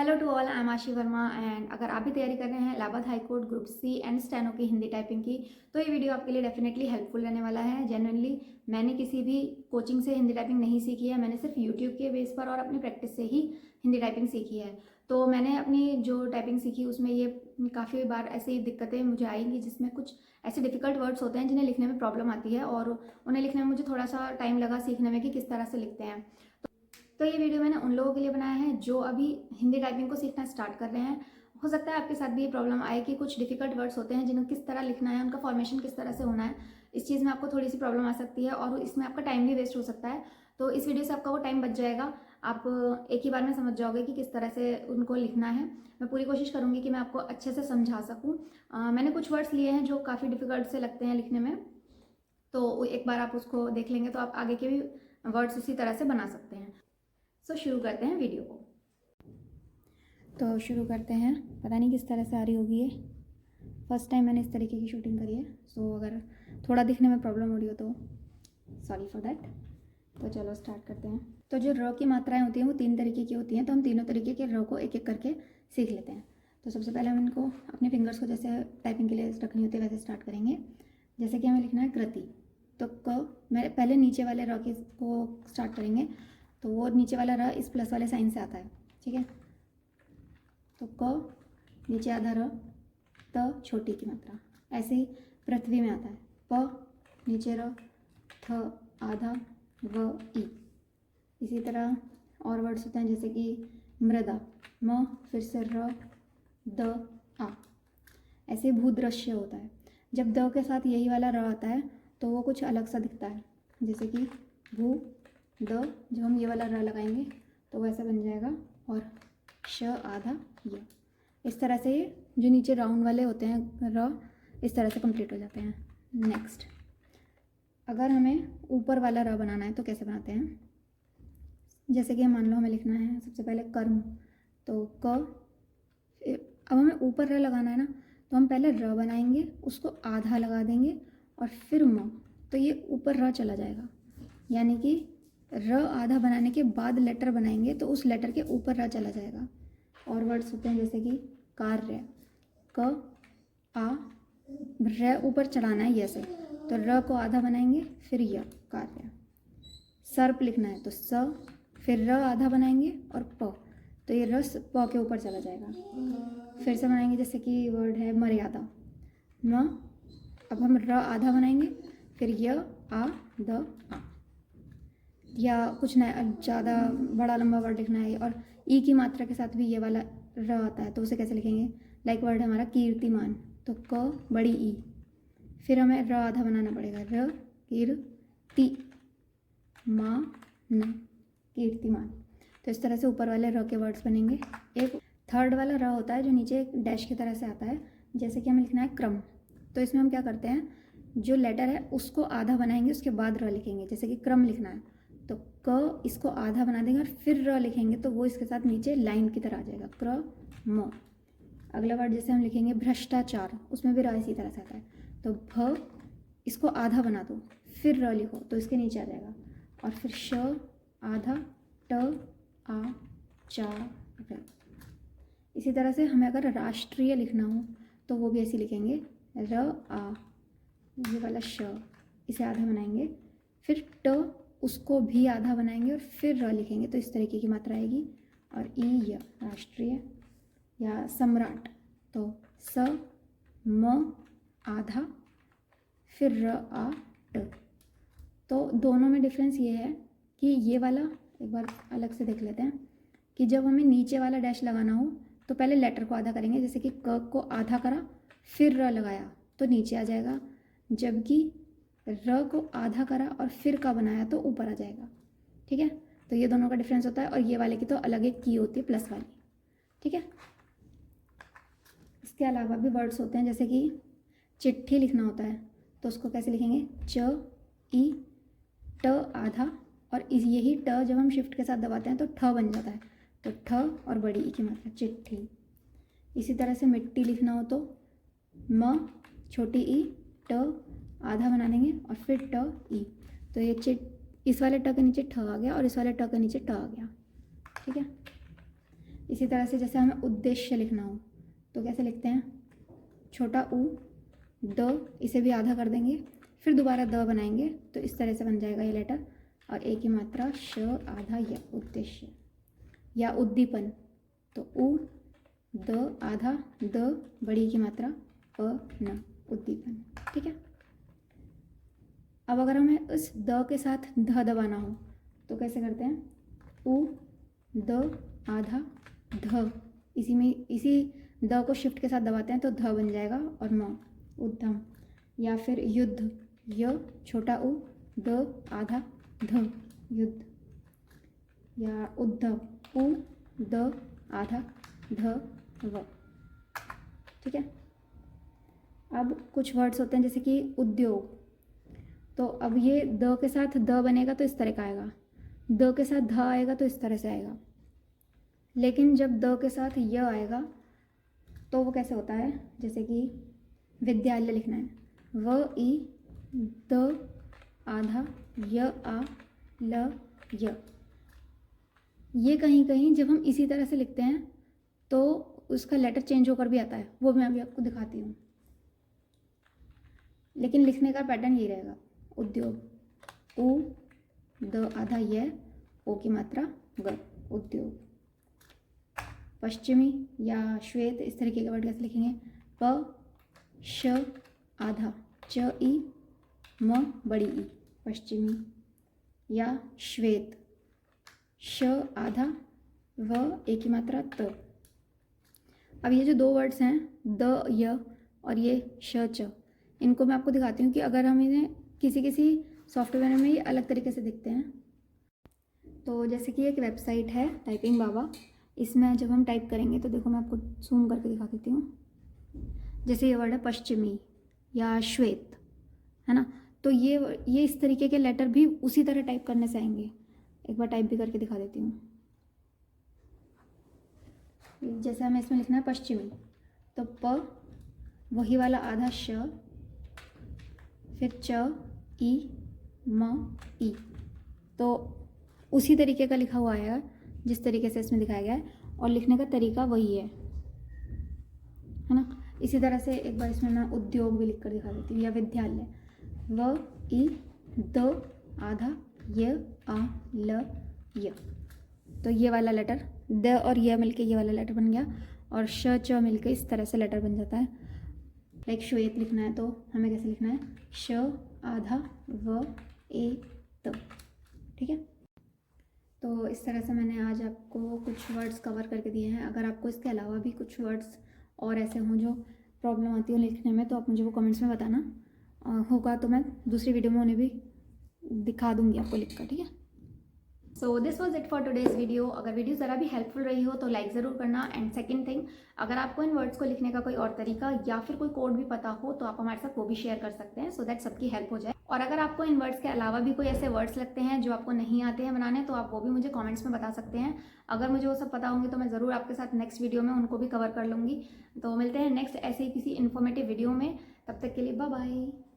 Hello to all, I am Aashi Verma and अगर आप भी तैयारी कर रहे हैं Allahabad high court group C and steno की हिंदी टाइपिंग की, तो ये वीडियो आपके लिए डेफिनेटली हेल्पफुल रहने वाला है। जेन्युइनली मैंने किसी भी कोचिंग से हिंदी टाइपिंग नहीं सीखी है, मैंने सिर्फ यूट्यूब के बेस पर और अपनी प्रैक्टिस से ही हिंदी टाइपिंग सीखी है। तो मैंने अपनी जो टाइपिंग सीखी उसमें ये काफ़ी बार ऐसी दिक्कतें मुझे आई कि जिसमें कुछ ऐसे डिफ़िकल्ट वर्ड्स होते हैं जिन्हें लिखने में प्रॉब्लम आती है और उन्हें लिखने में मुझे थोड़ा सा टाइम लगा सीखने में कि किस तरह से लिखते हैं। तो ये वीडियो मैंने उन लोगों के लिए बनाया है जो अभी हिंदी टाइपिंग को सीखना स्टार्ट कर रहे हैं। हो सकता है आपके साथ भी ये प्रॉब्लम आए कि कुछ डिफिकल्ट वर्ड्स होते हैं जिन्हें किस तरह लिखना है, उनका फॉर्मेशन किस तरह से होना है। इस चीज़ में आपको थोड़ी सी प्रॉब्लम आ सकती है और इसमें आपका टाइम भी वेस्ट हो सकता है। तो इस वीडियो से आपका वो टाइम बच जाएगा, आप एक ही बार में समझ जाओगे कि किस तरह से उनको लिखना है। मैं पूरी कोशिश करूँगी कि मैं आपको अच्छे से समझा सकूँ। मैंने कुछ वर्ड्स लिए हैं जो काफ़ी डिफिकल्ट से लगते हैं लिखने में, तो एक बार आप उसको देख लेंगे तो आप आगे के भी वर्ड्स उसी तरह से बना सकते हैं। सो शुरू करते हैं वीडियो को। तो शुरू करते हैं। पता नहीं किस तरह से आ रही होगी, ये फर्स्ट टाइम मैंने इस तरीके की शूटिंग करी है। सो अगर थोड़ा दिखने में प्रॉब्लम हो रही हो तो सॉरी फॉर दैट। तो चलो स्टार्ट करते हैं। तो जो र की मात्राएं होती हैं वो 3 तरीके की होती हैं, तो हम तीनों तरीके के र को एक एक करके सीख लेते हैं। तो सबसे पहले हम इनको अपने फिंगर्स को जैसे टाइपिंग के लिए रखनी होती है वैसे स्टार्ट करेंगे। जैसे कि हमें लिखना है कृति, तो मैं पहले नीचे वाले र के को स्टार्ट करेंगे। तो वो नीचे वाला र इस प्लस वाले साइन से आता है, ठीक है। तो क नीचे आधा र, त छोटी की मात्रा। ऐसे ही पृथ्वी में आता है, प नीचे र, थ आधा, व ई। इसी तरह और वर्ड्स होते हैं जैसे कि मृदा, म फिर से र, द आ। ऐसे भूदृश्य होता है, जब द के साथ यही वाला र आता है तो वो कुछ अलग सा दिखता है, जैसे कि भू द। जब हम ये वाला र लगाएंगे तो वैसा बन जाएगा, और श आधा य। इस तरह से जो नीचे राउंड वाले होते हैं र इस तरह से कंप्लीट हो जाते हैं। नेक्स्ट, अगर हमें ऊपर वाला र बनाना है तो कैसे बनाते हैं, जैसे कि मान लो हमें लिखना है सबसे पहले कर्म, तो क। अब हमें ऊपर र लगाना है ना, तो हम पहले र बनाएंगे, उसको आधा लगा देंगे और फिर म, तो ये ऊपर र चला जाएगा। यानी कि र आधा बनाने के बाद लेटर बनाएंगे तो उस लेटर के ऊपर र चला जाएगा। और वर्ड्स होते हैं जैसे कि कार्य, क आ, र ऊपर चढ़ाना है ऐसे, तो र को आधा बनाएंगे फिर य, कार्य। सर्प लिखना है तो स, फिर र आधा बनाएंगे और प, तो ये रस प के ऊपर चला जाएगा। फिर से बनाएंगे जैसे कि वर्ड है मर्यादा, म। अब हम र आधा बनाएंगे फिर य आ द आ। या कुछ नया ज़्यादा बड़ा लंबा वर्ड लिखना है और ई की मात्रा के साथ भी ये वाला र आता है तो उसे कैसे लिखेंगे। लाइक वर्ड है हमारा कीर्तिमान, तो क बड़ी ई, फिर हमें र आधा बनाना पड़ेगा, र कीर ती मा न, कीर्तिमान। तो इस तरह से ऊपर वाले र के वर्ड्स बनेंगे। एक थर्ड वाला र होता है जो नीचे एक डैश की तरह से आता है, जैसे कि हमें लिखना है क्रम, तो इसमें हम क्या करते हैं, जो लेटर है उसको आधा बनाएंगे उसके बाद र लिखेंगे। जैसे कि क्रम लिखना है तो क इसको आधा बना देंगे और फिर र लिखेंगे तो वो इसके साथ नीचे लाइन की तरह आ जाएगा, क्र म। अगला वर्ड जैसे हम लिखेंगे भ्रष्टाचार, उसमें भी र इसी तरह से आता है, तो भ इसको आधा बना दो फिर र लिखो तो इसके नीचे आ जाएगा, और फिर श आधा, ट आ चा र। इसी तरह से हमें अगर राष्ट्रीय लिखना हो तो वो भी ऐसे लिखेंगे, र आ, ये वाला श इसे आधा बनाएंगे, फिर ट उसको भी आधा बनाएंगे और फिर र लिखेंगे तो इस तरीके की मात्रा आएगी। और ई य, राष्ट्रीय या सम्राट, तो स म आधा फिर र आ ट। तो दोनों में डिफरेंस ये है कि ये वाला एक बार अलग से देख लेते हैं कि जब हमें नीचे वाला डैश लगाना हो तो पहले लेटर को आधा करेंगे, जैसे कि क को आधा करा फिर र लगाया तो नीचे आ जाएगा, जबकि र को आधा करा और फिर का बनाया तो ऊपर आ जाएगा, ठीक है। तो ये दोनों का डिफरेंस होता है, और ये वाले की तो अलग एक की होती है प्लस वाली, ठीक है। इसके अलावा भी वर्ड्स होते हैं जैसे कि चिट्ठी लिखना होता है तो उसको कैसे लिखेंगे, च ई ट आधा, और यही ट जब हम शिफ्ट के साथ दबाते हैं तो ठ बन जाता है, तो ठ और बड़ी ई की मात्रा चिट्ठी। इसी तरह से मिट्टी लिखना हो तो म छोटी ई, ट आधा बना देंगे और फिर ट ई, तो ये इस वाले ट के नीचे ठ आ गया और इस वाले ट के नीचे ट आ गया, ठीक है। इसी तरह से जैसे हमें उद्देश्य लिखना हो तो कैसे लिखते हैं, छोटा उ द, इसे भी आधा कर देंगे, फिर दोबारा द बनाएंगे तो इस तरह से बन जाएगा ये लेटर, और एक ही मात्रा श आधा य, उद्देश्य। या उद्दीपन तो उ द आधा द, बड़ी की मात्रा प न, उद्दीपन। ठीक है। अब अगर हमें इस द के साथ ध दबाना हो तो कैसे करते हैं, उ द आधा ध, इसी द को शिफ्ट के साथ दबाते हैं तो ध बन जाएगा, और म, उद्धम। या फिर युद्ध, य छोटा उ द आधा ध, युद्ध। या उद्धव, उ द आधा ध व। ठीक है। अब कुछ वर्ड्स होते हैं जैसे कि उद्योग, तो अब ये द के साथ द बनेगा तो इस तरह का आएगा, द के साथ ध आएगा तो इस तरह से आएगा, लेकिन जब द के साथ य आएगा तो वो कैसे होता है, जैसे कि विद्यालय लिखना है, व ई द आधा य आ ल य। ये कहीं कहीं जब हम इसी तरह से लिखते हैं तो उसका लेटर चेंज होकर भी आता है, वो मैं अभी आपको दिखाती हूँ, लेकिन लिखने का पैटर्न ये रहेगा, उद्योग, उ द आधा य, ओ की मात्रा ग, उद्योग। पश्चिमी या श्वेत, इस तरीके के वर्ड कैसे लिखेंगे, प श आधा च ई म, बड़ी ई, पश्चिमी। या श्वेत, श आधा व, एक ही मात्रा त। अब ये जो दो वर्ड्स हैं द य और ये श च, इनको मैं आपको दिखाती हूँ कि अगर हम इन्हें किसी सॉफ्टवेयर में ये अलग तरीके से दिखते हैं। तो जैसे कि एक वेबसाइट है टाइपिंग बाबा, इसमें जब हम टाइप करेंगे तो देखो मैं आपको जूम करके दिखा देती हूँ। जैसे ये वर्ड है पश्चिमी या श्वेत, है ना, तो ये इस तरीके के लेटर भी उसी तरह टाइप करने से आएंगे। एक बार टाइप भी करके दिखा देती हूँ। जैसे हमें इसमें लिखना है पश्चिमी, तो प वही वाला आधा श, फिर च ई म ई, तो उसी तरीके का लिखा हुआ है जिस तरीके से इसमें दिखाया गया है, और लिखने का तरीका वही है ना। इसी तरह से एक बार इसमें मैं उद्योग भी लिख कर दिखा देती हूँ, या विद्यालय, व ई द आधा य आ ल य, तो ये वाला लेटर द और य मिलके ये वाला लेटर बन गया, और श च मिलके इस तरह से लेटर बन जाता है। लाइक श्वेत लिखना है तो हमें कैसे लिखना है, श आधा व ए त। ठीक है। तो इस तरह से मैंने आज आपको कुछ वर्ड्स कवर करके दिए हैं। अगर आपको इसके अलावा भी कुछ वर्ड्स और ऐसे हों जो प्रॉब्लम आती हो लिखने में तो आप मुझे वो कमेंट्स में बताना, होगा तो मैं दूसरी वीडियो में उन्हें भी दिखा दूंगी आपको लिख कर। ठीक है। So this was it for today's video. अगर वीडियो ज़रा भी हेल्पफुल रही हो तो लाइक ज़रूर करना। एंड सेकंड थिंग, अगर आपको इन वर्ड्स को लिखने का कोई और तरीका या फिर कोई कोड भी पता हो तो आप हमारे साथ वो भी शेयर कर सकते हैं, सो दैट सबकी हेल्प हो जाए। और अगर आपको इन वर्ड्स के अलावा भी कोई ऐसे वर्ड्स लगते हैं जो आपको नहीं आते हैं बनाने, तो आप वो भी मुझे कमेंट्स में बता सकते हैं। अगर मुझे वो सब पता होंगे तो मैं ज़रूर आपके साथ नेक्स्ट वीडियो में उनको भी कवर कर लूँगी। तो मिलते हैं नेक्स्ट ऐसे ही किसी इन्फॉर्मेटिव वीडियो में, तब तक के लिए बाय बाय।